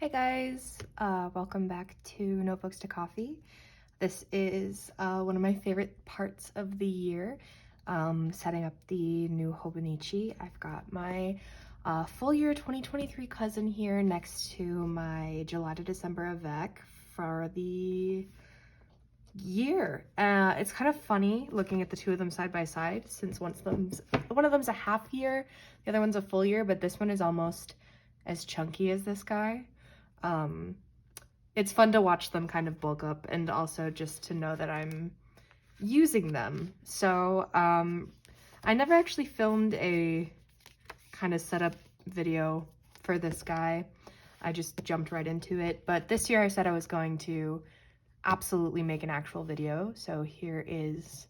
Hey guys, welcome back to Notebooks to Coffee. This is one of my favorite parts of the year, setting up the new Hobonichi. I've got my full year 2023 cousin here next to my July to December avec for the year. It's kind of funny looking at the two of them side by side since one of them's a half year, the other one's a full year, but this one is almost as chunky as this guy. It's fun to watch them kind of bulk up and also just to know that I'm using them. So I never actually filmed a kind of setup video for this guy. I just jumped right into it. But this year I said I was going to absolutely make an actual video. So here is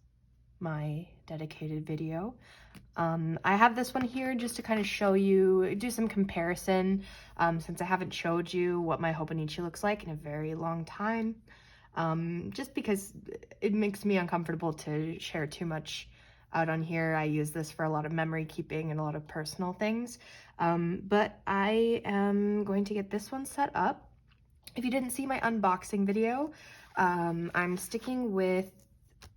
my dedicated video. I have this one here just to kind of show you, do some comparison, since I haven't showed you what my Hobonichi looks like in a very long time, just because it makes me uncomfortable to share too much out on here. I use this for a lot of memory keeping and a lot of personal things, but I am going to get this one set up. If you didn't see my unboxing video, I'm sticking with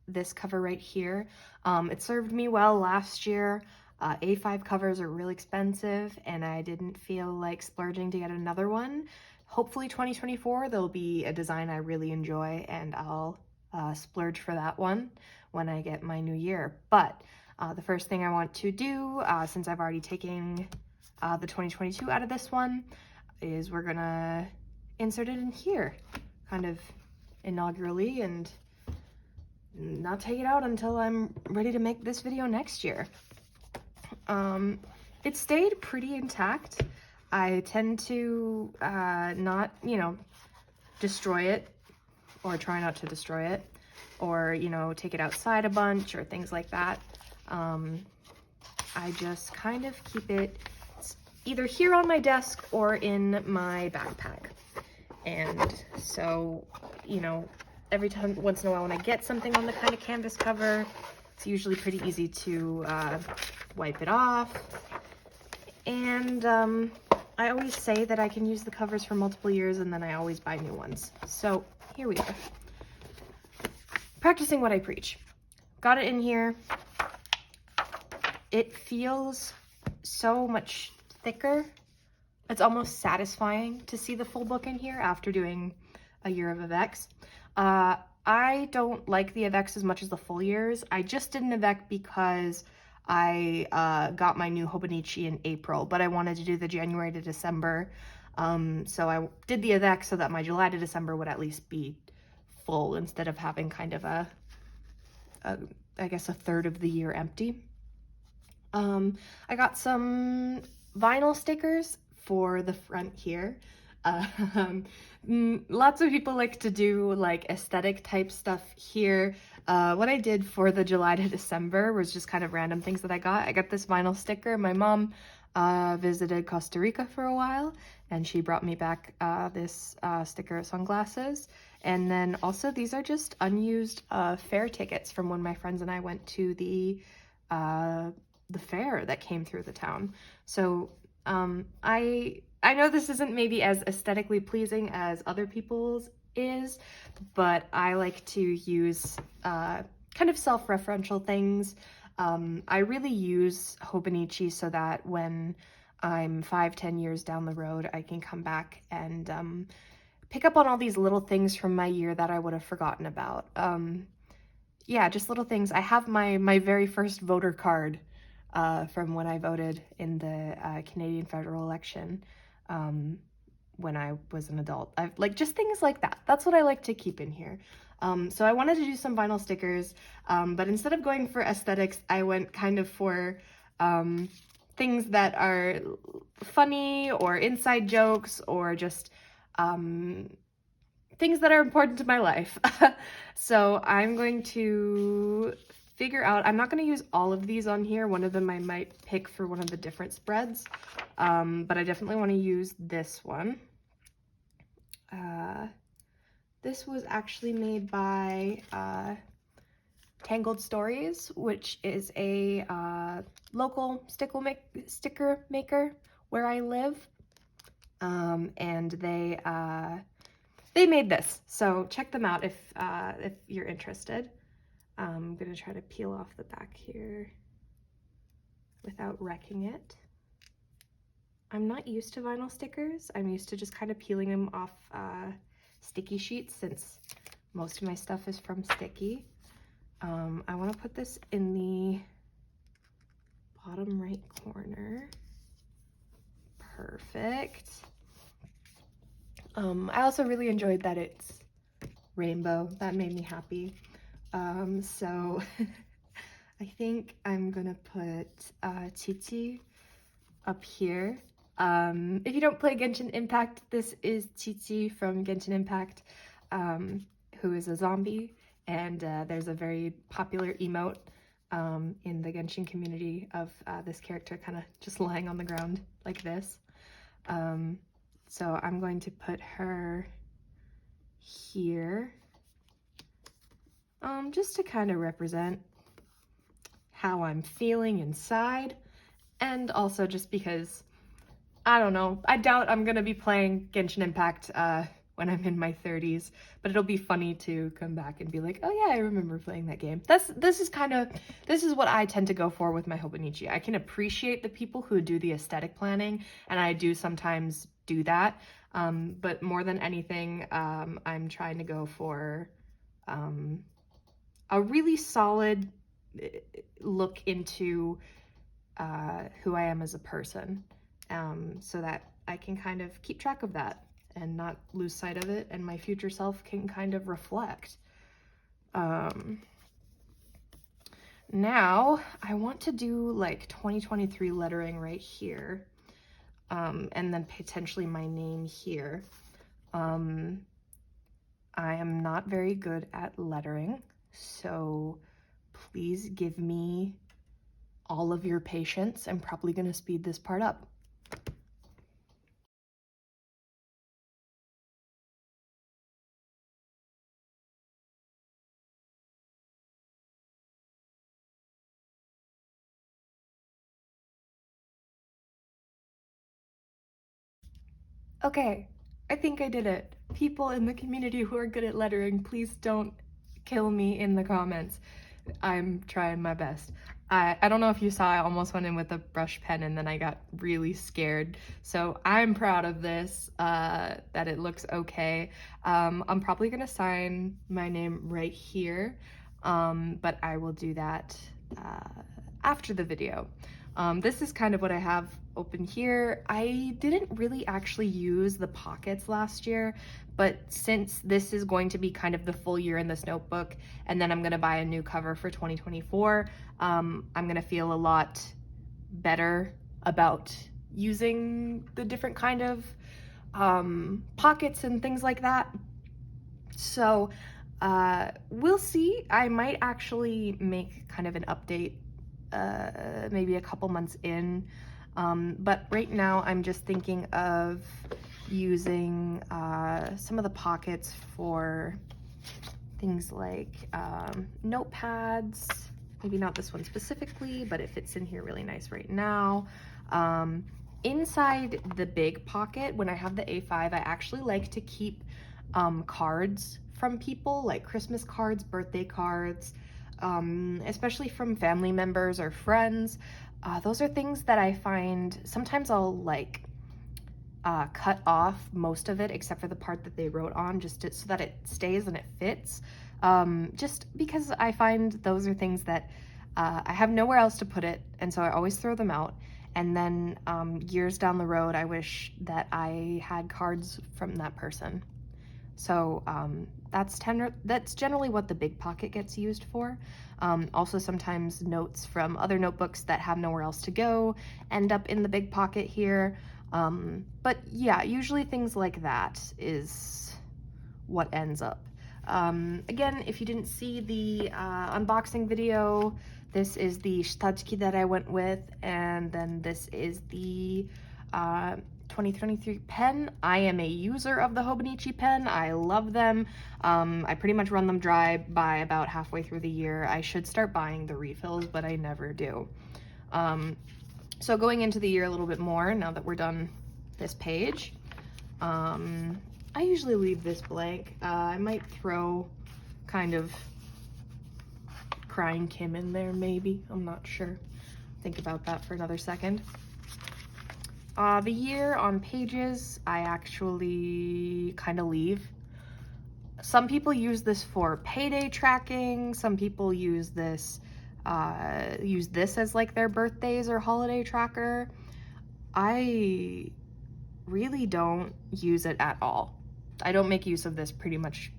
this cover right here. It served me well last year. A5 covers are really expensive and I didn't feel like splurging to get another one. Hopefully 2024 there'll be a design I really enjoy and I'll splurge for that one when I get my new year. But the first thing I want to do, since I've already taken the 2022 out of this one, is we're gonna insert it in here, kind of inaugurally, and not take it out until I'm ready to make this video next year. It stayed pretty intact. I tend to not, destroy it, or try not to destroy it, or, take it outside a bunch or things like that. I just kind of keep it either here on my desk or in my backpack. And so, every time, once in a while, when I get something on the kind of canvas cover, it's usually pretty easy to wipe it off. And I always say that I can use the covers for multiple years, and then I always buy new ones. So here we are. Practicing what I preach. Got it in here. It feels so much thicker. It's almost satisfying to see the full book in here after doing a year of AVEX. I don't like the AVEX as much as the full years. I just did an AVEX because I got my new Hobonichi in April, but I wanted to do the January to December. So I did the AVEX so that my July to December would at least be full instead of having kind of I guess a third of the year empty. I got some vinyl stickers for the front here. Lots of people like to do like aesthetic type stuff here. What I did for the July to December was just kind of random things that I got. I got this vinyl sticker. My mom visited Costa Rica for a while and she brought me back this sticker of sunglasses. And then also these are just unused fair tickets from when my friends and I went to the fair that came through the town. So I know this isn't maybe as aesthetically pleasing as other people's is, but I like to use kind of self-referential things. I really use Hobonichi so that when I'm 5-10 years down the road, I can come back and pick up on all these little things from my year that I would have forgotten about. Yeah, just little things. I have my very first voter card from when I voted in the Canadian federal election when I was an adult. I've like just things like that. That's what I like to keep in here. So I wanted to do some vinyl stickers, but instead of going for aesthetics, I went kind of for things that are funny or inside jokes or just things that are important to my life. So I'm going to figure out, I'm not going to use all of these on here. One of them I might pick for one of the different spreads, but I definitely want to use this one. This was actually made by Tangled Stories, which is a local sticker maker where I live. and they made this. So check them out if you're interested. I'm gonna try to peel off the back here without wrecking it. I'm not used to vinyl stickers. I'm used to just kind of peeling them off sticky sheets since most of my stuff is from sticky. I want to put this in the bottom right corner. Perfect. I also really enjoyed that it's rainbow. That made me happy. So I think I'm gonna put Titi up here. If you don't play Genshin Impact, this is Titi from Genshin Impact, who is a zombie, and there's a very popular emote in the Genshin community of this character kind of just lying on the ground like this. So I'm going to put her here, just to kind of represent how I'm feeling inside, and also just because, I don't know, I doubt I'm gonna be playing Genshin Impact when I'm in my 30s, but it'll be funny to come back and be like, oh yeah, I remember playing that game. This is what I tend to go for with my Hobonichi. I can appreciate the people who do the aesthetic planning, and I do sometimes do that, but more than anything, I'm trying to go for a really solid look into who I am as a person, so that I can kind of keep track of that and not lose sight of it, and my future self can kind of reflect. Now I want to do like 2023 lettering right here, and then potentially my name here. I am not very good at lettering, so please give me all of your patience. I'm probably going to speed this part up. Okay, I think I did it. People in the community who are good at lettering, please don't kill me in the comments. I'm trying my best. I don't know if you saw, I almost went in with a brush pen and then I got really scared. So I'm proud of this, that it looks okay. I'm probably gonna sign my name right here, but I will do that after the video. This is kind of what I have open here. I didn't really actually use the pockets last year, but since this is going to be kind of the full year in this notebook, and then I'm gonna buy a new cover for 2024, I'm gonna feel a lot better about using the different kind of pockets and things like that. So we'll see. I might actually make kind of an update maybe a couple months in, but right now I'm just thinking of using some of the pockets for things like notepads. Maybe not this one specifically, but it fits in here really nice right now. Inside the big pocket, when I have the A5, I actually like to keep cards from people, like Christmas cards, birthday cards, especially from family members or friends. Those are things that I find sometimes I'll like cut off most of it except for the part that they wrote on, just so that it stays and it fits. Just because I find those are things that I have nowhere else to put it, and so I always throw them out. And then years down the road, I wish that I had cards from that person. So that's generally what the big pocket gets used for. Also sometimes notes from other notebooks that have nowhere else to go end up in the big pocket here. But yeah, usually things like that is what ends up. Again, if you didn't see the unboxing video, this is the Shitachiki that I went with, and then this is the 2023 pen. I am a user of the Hobonichi pen. I love them. I pretty much run them dry by about halfway through the year. I should start buying the refills, but I never do. So going into the year a little bit more, now that we're done this page, I usually leave this blank. I might throw kind of Crying Kim in there, maybe. I'm not sure. Think about that for another second. The year on pages, I actually kind of leave. Some people use this for payday tracking. Some people use this as like their birthdays or holiday tracker. I really don't use it at all. I don't make use of this pretty much.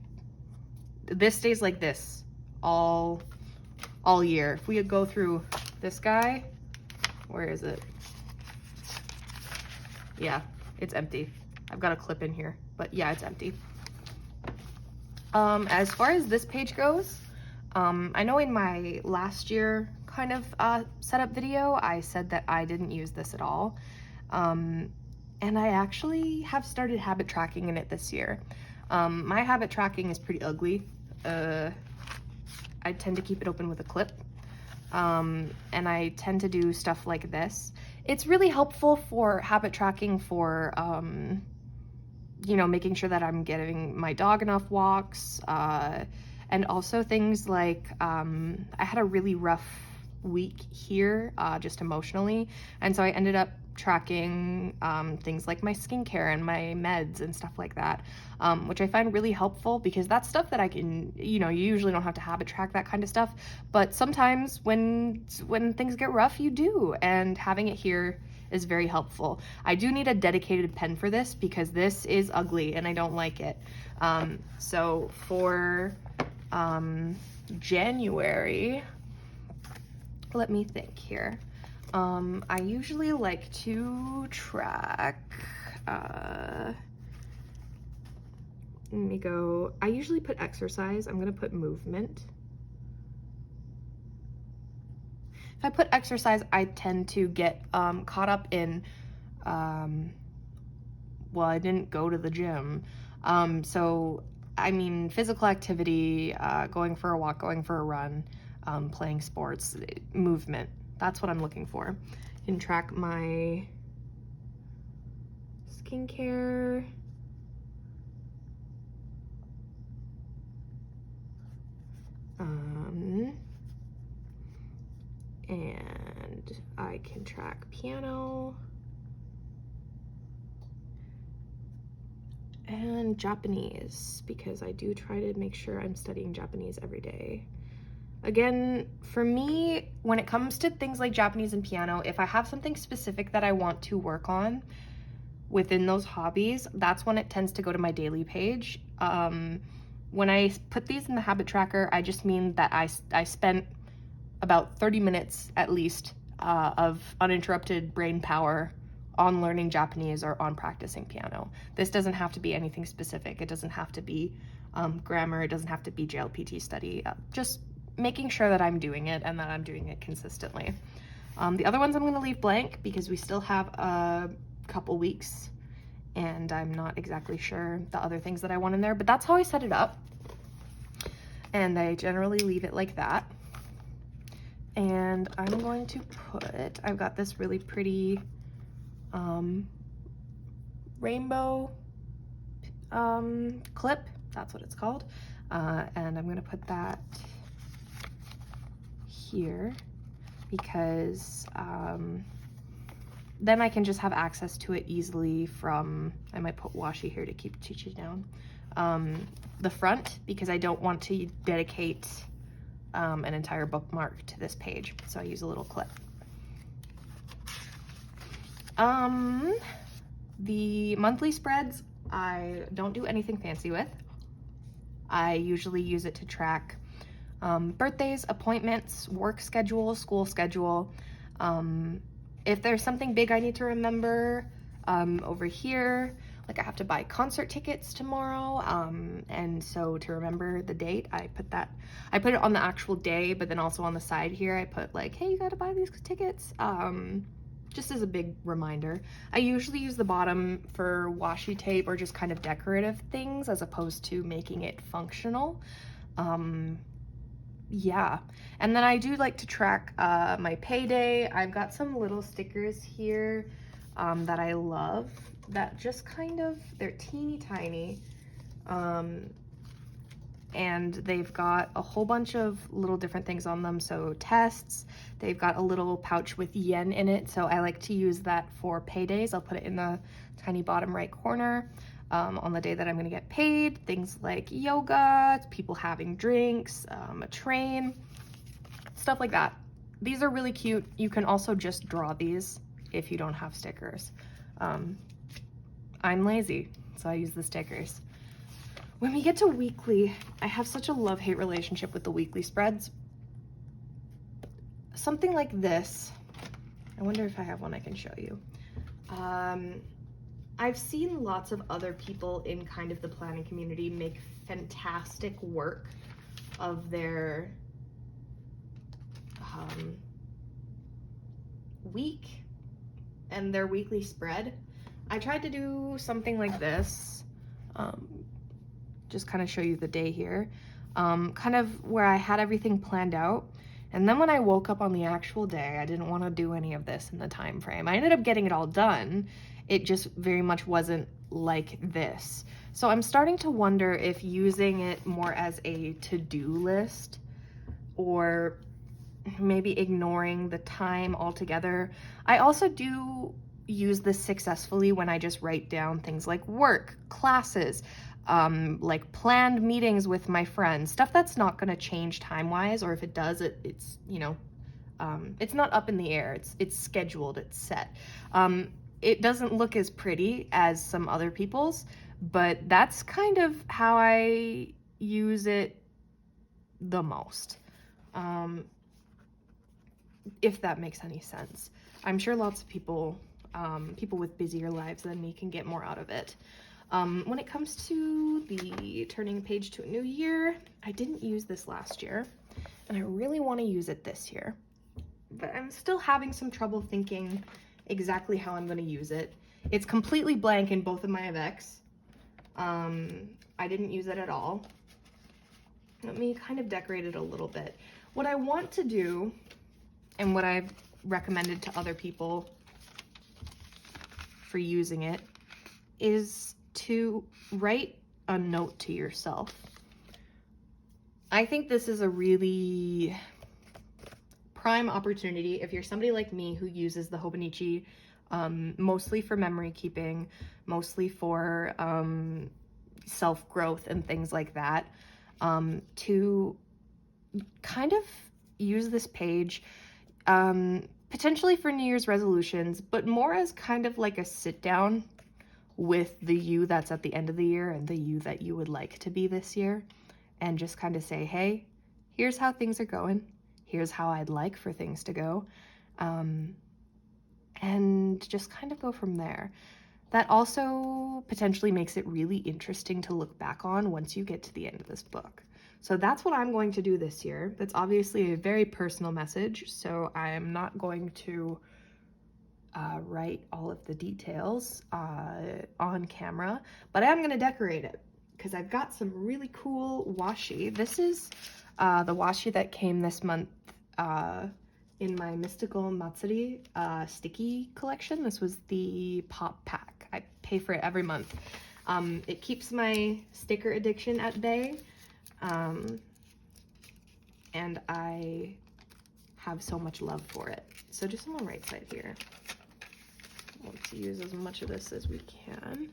This stays like this all year. If we go through this guy, where is it? Yeah, it's empty. I've got a clip in here, but yeah, it's empty. As far as this page goes, I know in my last year kind of setup video, I said that I didn't use this at all. And I actually have started habit tracking in it this year. My habit tracking is pretty ugly. I tend to keep it open with a clip. And I tend to do stuff like this. It's really helpful for habit tracking for, you know, making sure that I'm getting my dog enough walks, and also things like, I had a really rough week here, just emotionally, and so I ended up tracking things like my skincare and my meds and stuff like that, which I find really helpful because that's stuff that I can, you know, you usually don't have to habit track that kind of stuff, but sometimes when things get rough, you do, and having it here is very helpful. I do need a dedicated pen for this because this is ugly and I don't like it. So for January, let me think here. I usually like to track, let me go, I usually put exercise, I'm gonna put movement. If I put exercise, I tend to get caught up in, well, I didn't go to the gym. So, I mean, physical activity, going for a walk, going for a run, playing sports, movement. That's what I'm looking for. I can track my skincare. And I can track piano and Japanese because I do try to make sure I'm studying Japanese every day. Again, for me, when it comes to things like Japanese and piano, if I have something specific that I want to work on within those hobbies, that's when it tends to go to my daily page. When I put these in the habit tracker, I just mean that I spent about 30 minutes at least of uninterrupted brain power on learning Japanese or on practicing piano. This doesn't have to be anything specific. It doesn't have to be grammar. It doesn't have to be JLPT study. Just making sure that I'm doing it and that I'm doing it consistently. The other ones I'm going to leave blank because we still have a couple weeks and I'm not exactly sure the other things that I want in there, but that's how I set it up. And I generally leave it like that. And I'm going to put, I've got this really pretty rainbow clip, that's what it's called. And I'm going to put that here because then I can just have access to it easily from, I might put washi here to keep Chi-Chi down, the front, because I don't want to dedicate an entire bookmark to this page, so I use a little clip. The monthly spreads, I don't do anything fancy with. I usually use it to track birthdays, appointments, work schedule, school schedule. If there's something big I need to remember, over here, like I have to buy concert tickets tomorrow, and so to remember the date, I put it on the actual day, but then also on the side here, I put like, hey, you gotta buy these tickets, just as a big reminder. I usually use the bottom for washi tape or just kind of decorative things as opposed to making it functional. Yeah, and then I do like to track my payday. I've got some little stickers here that I love. that just kind of, they're teeny tiny. And they've got a whole bunch of little different things on them. So tests, they've got a little pouch with yen in it. So I like to use that for paydays. I'll put it in the tiny bottom right corner. On the day that I'm gonna get paid, things like yoga, people having drinks, a train, stuff like that. These are really cute. You can also just draw these if you don't have stickers. I'm lazy, so I use the stickers. When we get to weekly, I have such a love-hate relationship with the weekly spreads. Something like this, I wonder if I have one I can show you. I've seen lots of other people in kind of the planning community make fantastic work of their week and their weekly spread. I tried to do something like this, just kind of show you the day here, kind of where I had everything planned out. And then when I woke up on the actual day, I didn't want to do any of this in the time frame. I ended up getting it all done. It just very much wasn't like this. So I'm starting to wonder if using it more as a to-do list, or maybe ignoring the time altogether. I also do use this successfully when I just write down things like work, classes, like planned meetings with my friends, stuff that's not going to change time-wise, or if it does, it's you know, it's not up in the air. It's scheduled. It's set. It doesn't look as pretty as some other people's, but that's kind of how I use it the most. If that makes any sense. I'm sure lots of people, people with busier lives than me, can get more out of it. When it comes to the turning page to a new year, I didn't use this last year, and I really want to use it this year. But I'm still having some trouble thinking exactly how I'm going to use it. It's completely blank in both of my events. I didn't use it at all. Let me kind of decorate it a little bit. What I want to do, and what I've recommended to other people for using it, is to write a note to yourself. I think this is a really prime opportunity if you're somebody like me who uses the Hobonichi mostly for memory keeping, mostly for self-growth and things like that, to kind of use this page potentially for New Year's resolutions, but more as kind of like a sit down with the you that's at the end of the year and the you that you would like to be this year, and just kind of say, hey, here's how things are going. Here's how I'd like for things to go. And just kind of go from there. That also potentially makes it really interesting to look back on once you get to the end of this book. So that's what I'm going to do this year. That's obviously a very personal message, so I'm not going to write all of the details on camera, but I am going to decorate it because I've got some really cool washi. This is the washi that came this month in my Mystical Matsuri sticky collection. This was the pop pack. I pay for it every month. It keeps my sticker addiction at bay, and I have so much love for it. So just on the right side here, I want to use as much of this as we can.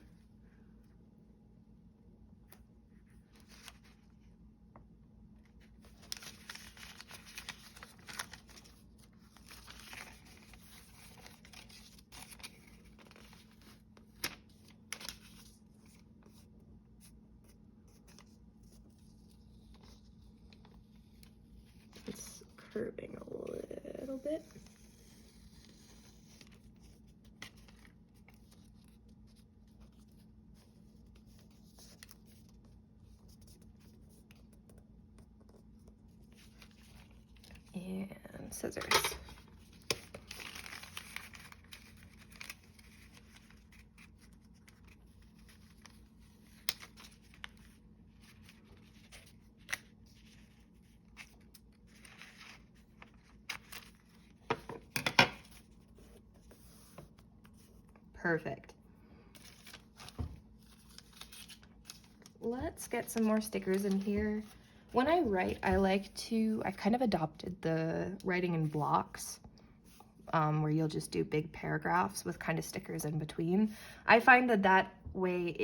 It's curving a little bit. And scissors. Perfect. let's get some more stickers in here. When I write, I kind of adopted the writing in blocks, where you'll just do big paragraphs with kind of stickers in between. I find that way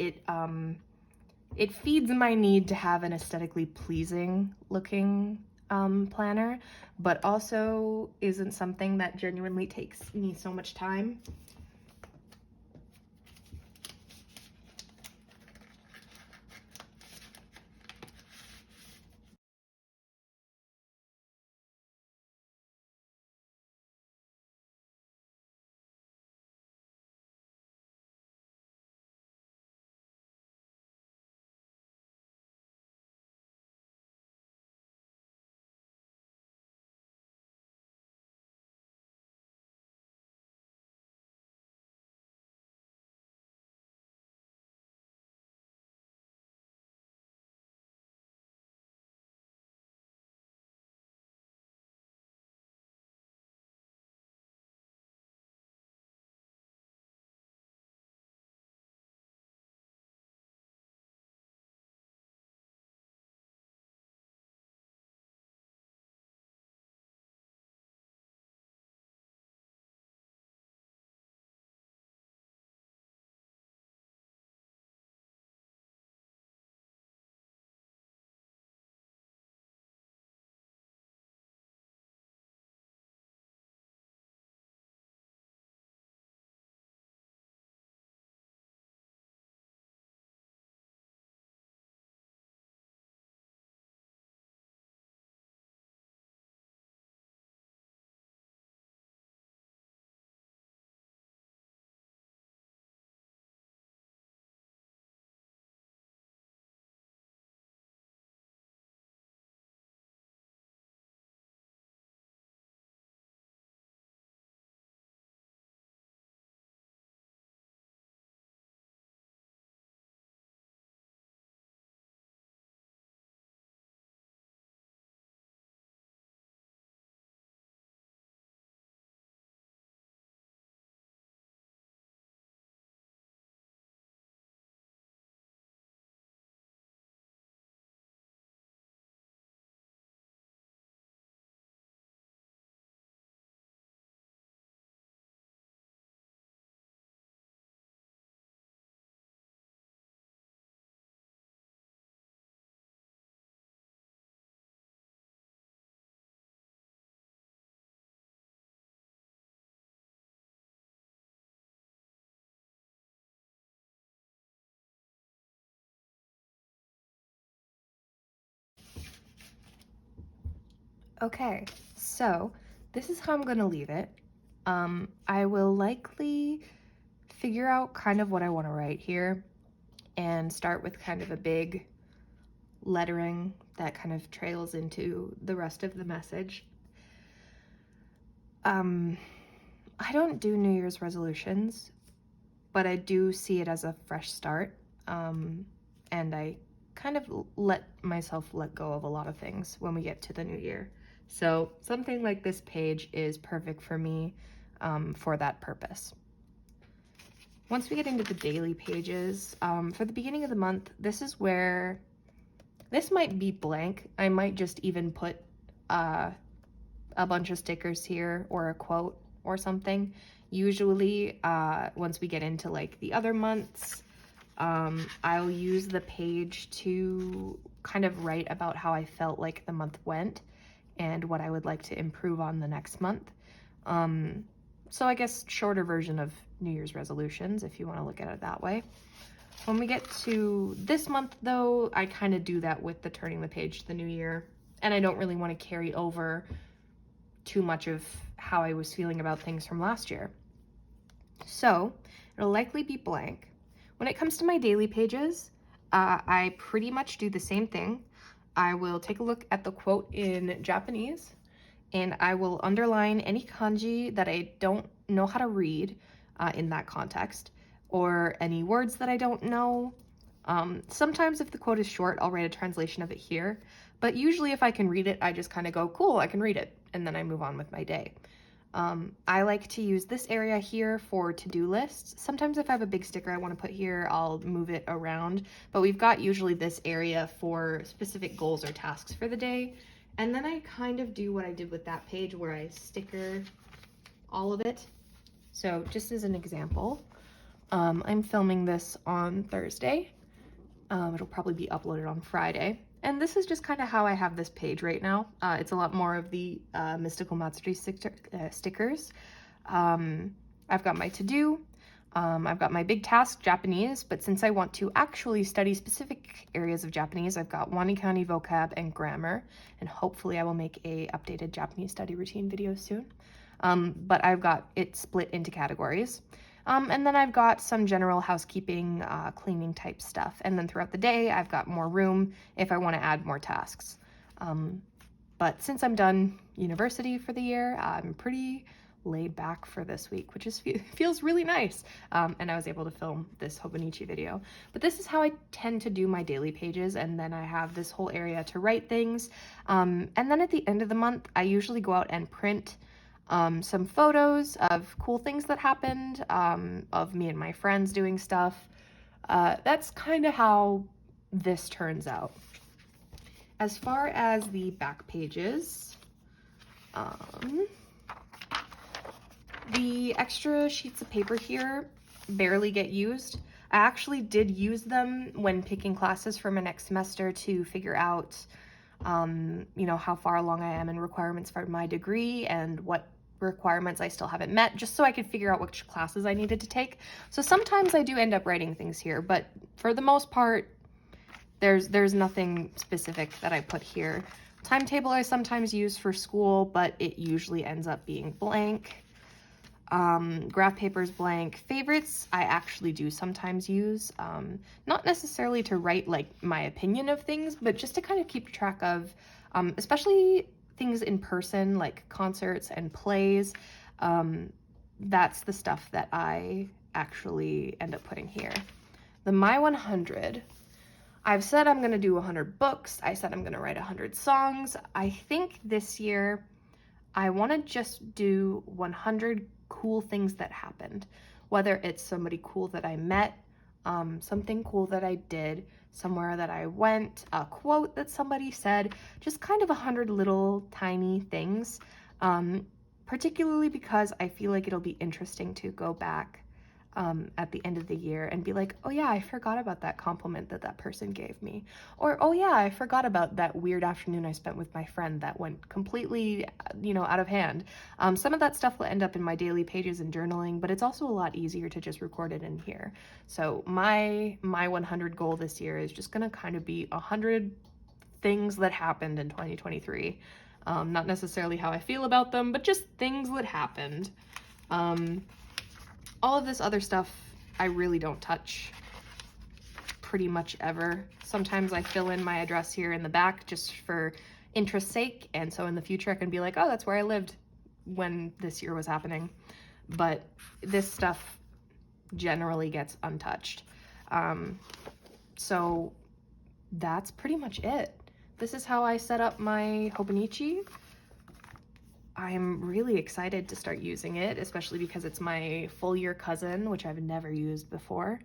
it feeds my need to have an aesthetically pleasing looking planner, but also isn't something that genuinely takes me so much time. Okay, so this is how I'm gonna leave it. I will likely figure out kind of what I want to write here and start with kind of a big lettering that kind of trails into the rest of the message. I don't do New Year's resolutions, but I do see it as a fresh start. And I kind of let myself let go of a lot of things when we get to the new year. So something like this page is perfect for me for that purpose. Once we get into the daily pages, for the beginning of the month, this is where, this might be blank. I might just even put a bunch of stickers here or a quote or something. Usually, once we get into like the other months, I'll use the page to kind of write about how I felt like the month went and what I would like to improve on the next month. So I guess shorter version of New Year's resolutions, if you want to look at it that way. When we get to this month, though, I kind of do that with the turning the page to the new year, and I don't really want to carry over too much of how I was feeling about things from last year. So it'll likely be blank. When it comes to my daily pages, I pretty much do the same thing. I will take a look at the quote in Japanese, and I will underline any kanji that I don't know how to read in that context, or any words that I don't know. Sometimes if the quote is short, I'll write a translation of it here, but usually if I can read it, I just kind of go, cool, I can read it, and then I move on with my day. I like to use this area here for to-do lists. Sometimes if I have a big sticker I want to put here, I'll move it around, but we've got usually this area for specific goals or tasks for the day. And then I kind of do what I did with that page where I sticker all of it. So just as an example, I'm filming this on Thursday. It'll probably be uploaded on Friday. And this is just kind of how I have this page right now. It's a lot more of the Mystical Matsuri stickers. I've got my to-do, I've got my big task, Japanese, but since I want to actually study specific areas of Japanese, I've got Wani County vocab and grammar, and hopefully I will make a updated Japanese study routine video soon. But I've got it split into categories. And then I've got some general housekeeping, cleaning type stuff. And then throughout the day, I've got more room if I want to add more tasks. But since I'm done university for the year, I'm pretty laid back for this week, which is feels really nice. And I was able to film this Hobonichi video. But this is how I tend to do my daily pages, and then I have this whole area to write things. And then at the end of the month, I usually go out and print some photos of cool things that happened, of me and my friends doing stuff. That's kind of how this turns out. As far as the back pages, the extra sheets of paper here barely get used. I actually did use them when picking classes for my next semester to figure out, you know, how far along I am in requirements for my degree and what requirements I still haven't met, just so I could figure out which classes I needed to take. So sometimes I do end up writing things here, but for the most part, there's nothing specific that I put here. Timetable I sometimes use for school, but it usually ends up being blank. Graph papers blank. Favorites I actually do sometimes use, not necessarily to write like my opinion of things, but just to kind of keep track of, especially things in person like concerts and plays. That's the stuff that I actually end up putting here. The My 100. I've said I'm gonna do 100 books. I said I'm gonna write 100 songs. I think this year I wanna just do 100 cool things that happened. Whether it's somebody cool that I met, something cool that I did, somewhere that I went, a quote that somebody said, just kind of 100 little tiny things, particularly because I feel like it'll be interesting to go back at the end of the year and be like, oh yeah, I forgot about that compliment that that person gave me. Or, oh yeah, I forgot about that weird afternoon I spent with my friend that went completely, you know, out of hand. Some of that stuff will end up in my daily pages and journaling, but it's also a lot easier to just record it in here. So my 100 goal this year is just gonna kind of be 100 things that happened in 2023. Not necessarily how I feel about them, but just things that happened. All of this other stuff I really don't touch pretty much ever. Sometimes I fill in my address here in the back just for interest's sake, and so in the future I can be like, oh, that's where I lived when this year was happening. But this stuff generally gets untouched. So that's pretty much it. This is how I set up my Hobonichi. I'm really excited to start using it, especially because it's my full year cousin, which I've never used before.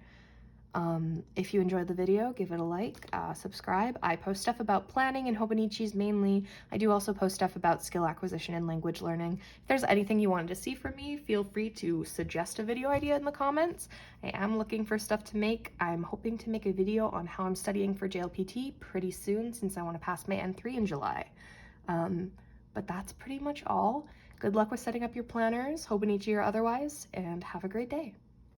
If you enjoyed the video, give it a like, subscribe. I post stuff about planning and Hobonichis mainly. I do also post stuff about skill acquisition and language learning. If there's anything you wanted to see from me, feel free to suggest a video idea in the comments. I am looking for stuff to make. I'm hoping to make a video on how I'm studying for JLPT pretty soon, since I want to pass my N3 in July. But that's pretty much all. Good luck with setting up your planners, Hobonichi or otherwise, and have a great day.